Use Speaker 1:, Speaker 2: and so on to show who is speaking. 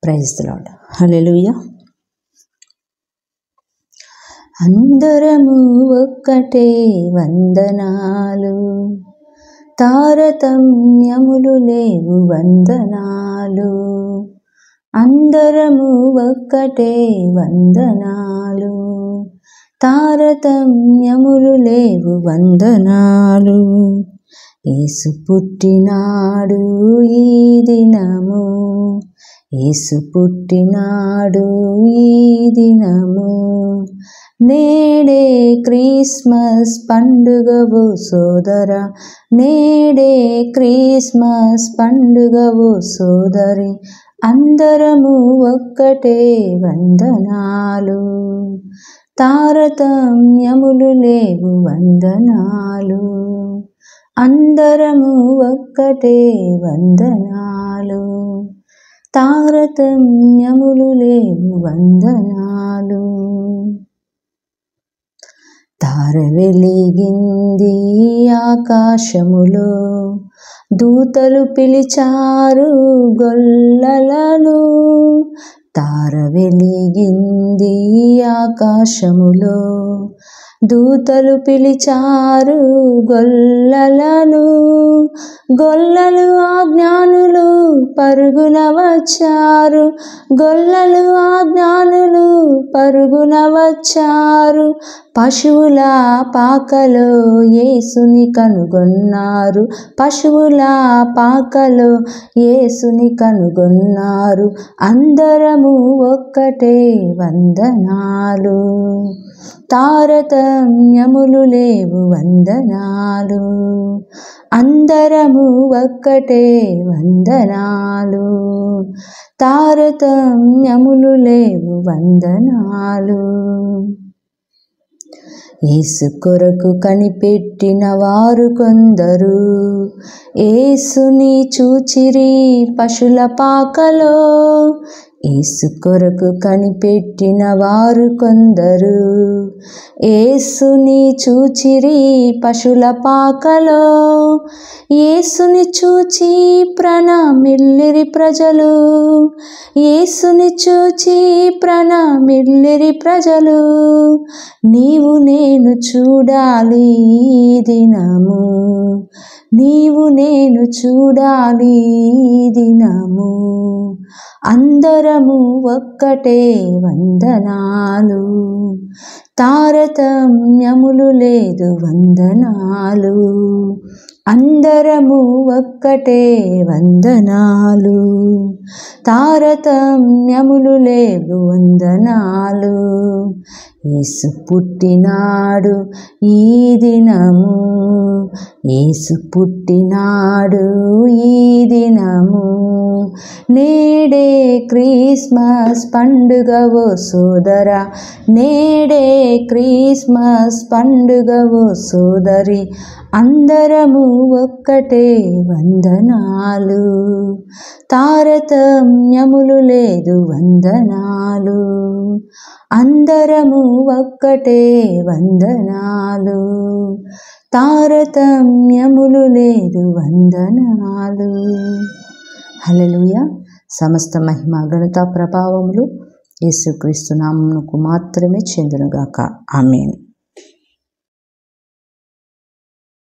Speaker 1: Praise the lord. హల్లెలూయా. అందరము ఒక్కటే వందనాలు, తారతమ్యములు లేవు వందనాలు. అందరము ఒక్కటే వందనాలు, తారతమ్యములు లేవు వందనాలు. యేసు పుట్టినాడు ఈ దినము, యేసు పుట్టినాడు ఈ దినము. నేడే క్రిస్మస్ పండుగవు సోదరా, నేడే క్రిస్మస్ పండుగవు సోదరి. అందరము ఒక్కటే వందనాలు, తారతమ్యములు లేవు వందనాలు. అందరము ఒక్కటే వందనాలు, తారతమ్యములు లేవు వందనాలు. తార వెలిగింది ఆకాశములో, దూతలు పిలిచారు గొల్లలను. తార వెలిగింది ఆకాశములో, దూతలు పిలిచారు గొల్లలను. గొల్లలు ఆజ్ఞానులు పరుగున వచ్చారు, గొల్లలు ఆజ్ఞానులు పరుగున వచ్చారు. పశువుల పాకలో యేసుని కనుగొన్నారు, పశువుల పాకలో యేసుని కనుగొన్నారు. అందరము ఒక్కటే వందనాలు, తారతమ్యములు లేవు వందనాలు. అందరము ఒక్కటే వందనాలు, తారతమ్యములు లేవు వందనాలు. యేసు కొరకు కనిపెట్టిన వారు కొందరు, యేసుని చూచిరి పశుల పాకలో. యేసు కొరకు కనిపెట్టిన వారు కొందరు, యేసుని చూచిరి పశుల పాకలో. యేసుని చూచి ప్రణమిల్లిరి ప్రజలు, యేసుని చూచి ప్రణమిల్లిరి ప్రజలు. నీవు నేను చూడాలి ఈ దినము, నీవు నేను చూడాలి ఈ దినము. అందరము ఒక్కటే వందనాలు, తారతమ్యములు లేదు వందనాలు. అందరము ఒక్కటే వందనాలు, తారతమ్యములు లేవు వందనాలు. యేసు పుట్టినాడు ఈ దినము, యేసు పుట్టినాడు ఈ దినము. నేడే క్రిస్మస్ పండుగవో సోదరా, నేడే క్రిస్మస్ పండుగవో సోదరి. అందరము ఒక్కటే వందనాలు, తారతమ్యములు లేదు వందనాలు. అందరము ఒక్కటే వందనాలు, తారతమ్యములు లేదు వందనాలు. హల్లెలూయా. సమస్త మహిమ ఘనత ప్రభావములు యేసుక్రీస్తు నామమునకు మాత్రమే చెందునుగాక. ఆమేన్.